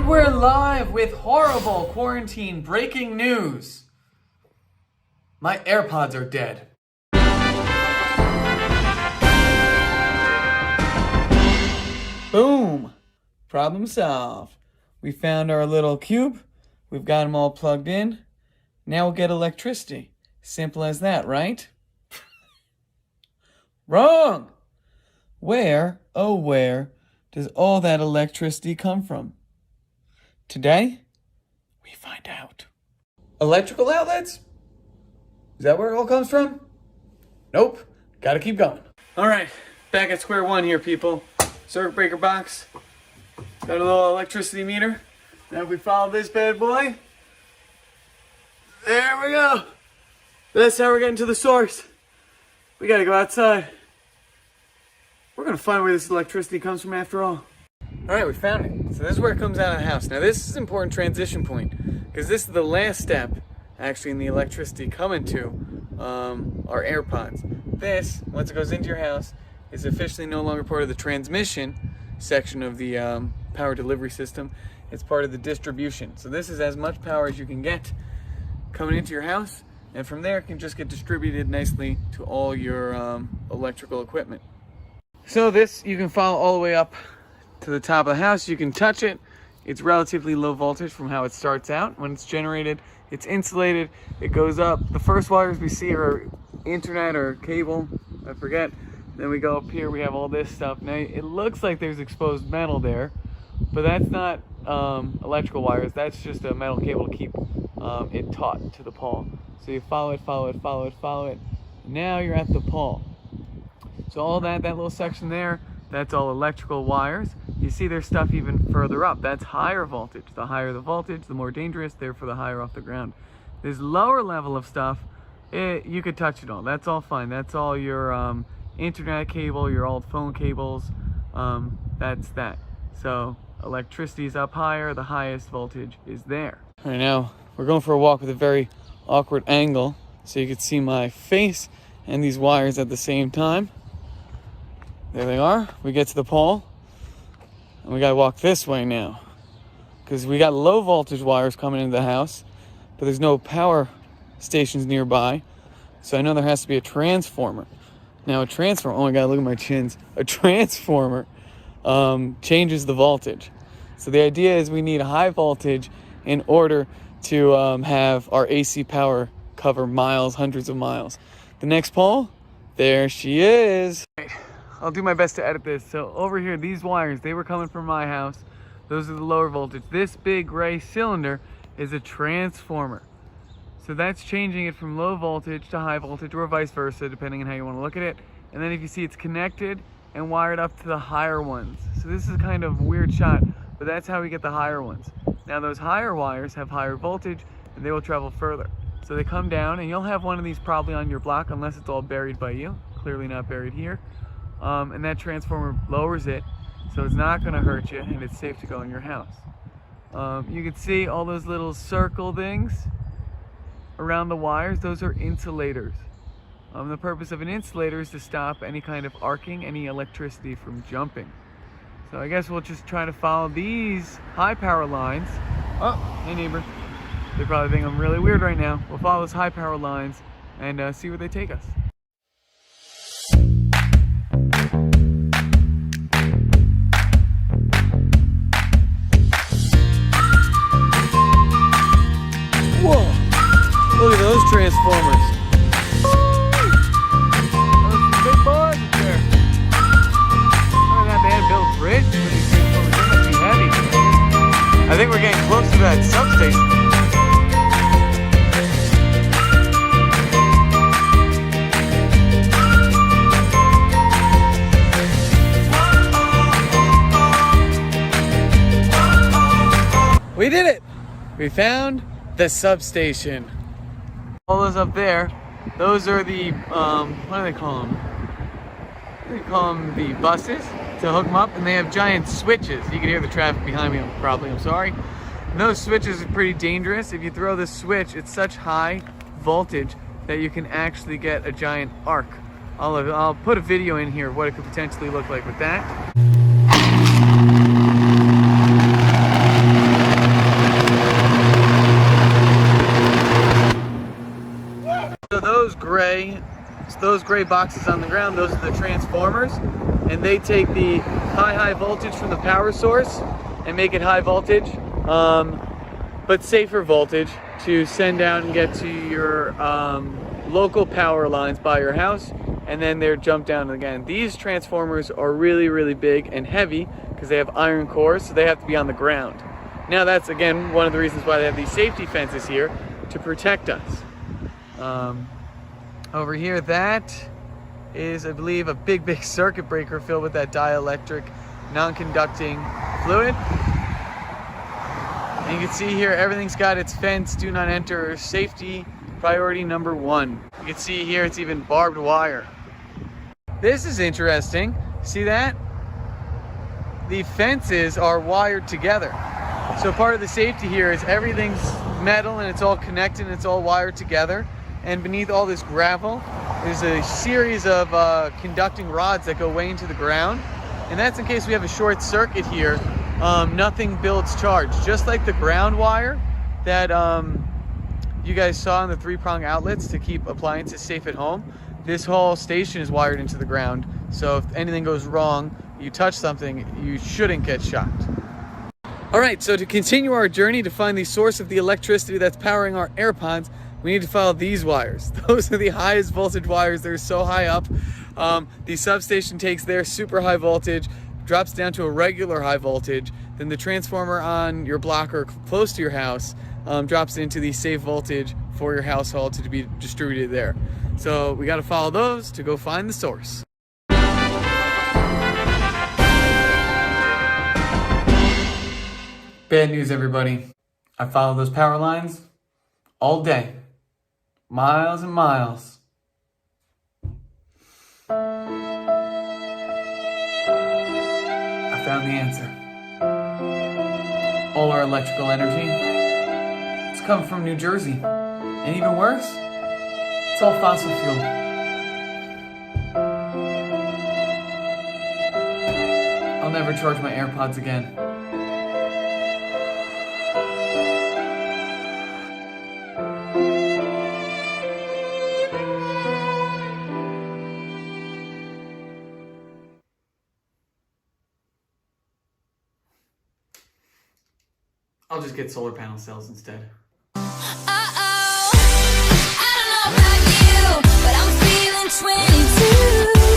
And we're live with horrible quarantine breaking news. My AirPods are dead. Boom! Problem solved. We found our little cube. We've got them all plugged in. Now we'll get electricity. Simple as that, right? Wrong! Where, oh where, does all that electricity come from? Today, we find out. Electrical outlets? Is that where it all comes from? Nope. Gotta keep going. Alright, back at square one here, people. Circuit breaker box. Got a little electricity meter. Now if we follow this bad boy, there we go. That's how we're getting to the source. We gotta go outside. We're gonna find where this electricity comes from after all. Alright, we found it. So this is where it comes out of the house. Now this is an important transition point, because this is the last step actually in the electricity coming to our AirPods. This, once it goes into your house, is officially no longer part of the transmission section of the power delivery system. It's part of the distribution. So this is as much power as you can get coming into your house, and from there it can just get distributed nicely to all your electrical equipment. So this you can follow all the way up to the top of the house. You can touch it. It's relatively low voltage from how it starts out. When it's generated, it's insulated. It goes up. The first wires we see are internet or cable, I forget. Then we go up here, we have all this stuff. Now it looks like there's exposed metal there, but that's not electrical wires. That's just a metal cable to keep it taut to the pole. So you follow it, follow it, follow it, follow it. Now you're at the pole. So all that little section there, that's all electrical wires. You see there's stuff even further up. That's higher voltage. The higher the voltage, the more dangerous, therefore the higher off the ground. This lower level of stuff, you could touch it all. That's all fine. That's all your internet cable, your old phone cables. That's that. So electricity is up higher, the highest voltage is there. All right, now we're going for a walk with a very awkward angle so you can see my face and these wires at the same time. There they are. We get to the pole, and we gotta walk this way now, because we got low voltage wires coming into the house, but there's no power stations nearby. So I know there has to be a transformer. Now a transformer, oh my god, look at my chins. A transformer changes the voltage. So the idea is we need a high voltage in order to have our AC power cover miles, hundreds of miles. The next pole, there she is. I'll do my best to edit this. So over here, these wires, they were coming from my house. Those are the lower voltage. This big gray cylinder is a transformer. So that's changing it from low voltage to high voltage, or vice versa, depending on how you want to look at it. And then if you see, it's connected and wired up to the higher ones. So this is kind of a weird shot, but that's how we get the higher ones. Now those higher wires have higher voltage, and they will travel further. So they come down, and you'll have one of these probably on your block, unless it's all buried by you. Clearly not buried here. And that transformer lowers it, so it's not going to hurt you, and it's safe to go in your house. You can see all those little circle things around the wires. Those are insulators. The purpose of an insulator is to stop any kind of arcing, any electricity from jumping. So I guess we'll just try to follow these high power lines. Oh, hey neighbor. They probably think I'm really weird right now. We'll follow those high power lines and see where they take us. Look at those transformers. Those big boys up there. Look at that, they had to build a bridge for these transformers. They must be heavy. I think we're getting close to that substation. We did it! We found the substation. All those up there, those are the, what do they call them? They call them the buses to hook them up, and they have giant switches. You can hear the traffic behind me, probably, I'm sorry. And those switches are pretty dangerous. If you throw the switch, it's such high voltage that you can actually get a giant arc. I'll put a video in here of what it could potentially look like with that. those gray boxes on the ground, those are the transformers, and they take the high voltage from the power source and make it high voltage, but safer voltage to send out and get to your local power lines by your house, and then they're jumped down again. These transformers are really big and heavy because they have iron cores, so they have to be on the ground. Now that's again one of the reasons why they have these safety fences here to protect us. Over here, that is, I believe, a big circuit breaker filled with that dielectric non-conducting fluid. And you can see here everything's got its fence, do not enter, safety priority number 1. You can see here it's even barbed wire. This is interesting. See that? The fences are wired together. So part of the safety here is everything's metal and it's all connected and it's all wired together. And beneath all this gravel, there's a series of conducting rods that go way into the ground. And that's in case we have a short circuit here. Nothing builds charge. Just like the ground wire that you guys saw in the 3-prong outlets to keep appliances safe at home, this whole station is wired into the ground. So if anything goes wrong, you touch something, you shouldn't get shocked. All right, so to continue our journey to find the source of the electricity that's powering our AirPods, we need to follow these wires. Those are the highest voltage wires. They're so high up. The substation takes their super high voltage, drops down to a regular high voltage. Then the transformer on your block or close to your house drops into the safe voltage for your household to be distributed there. So we got to follow those to go find the source. Bad news, everybody. I followed those power lines all day. Miles and miles. I found the answer. All our electrical energy, it's come from New Jersey. And even worse, it's all fossil fuel. I'll never charge my AirPods again. I'll just get solar panel cells instead.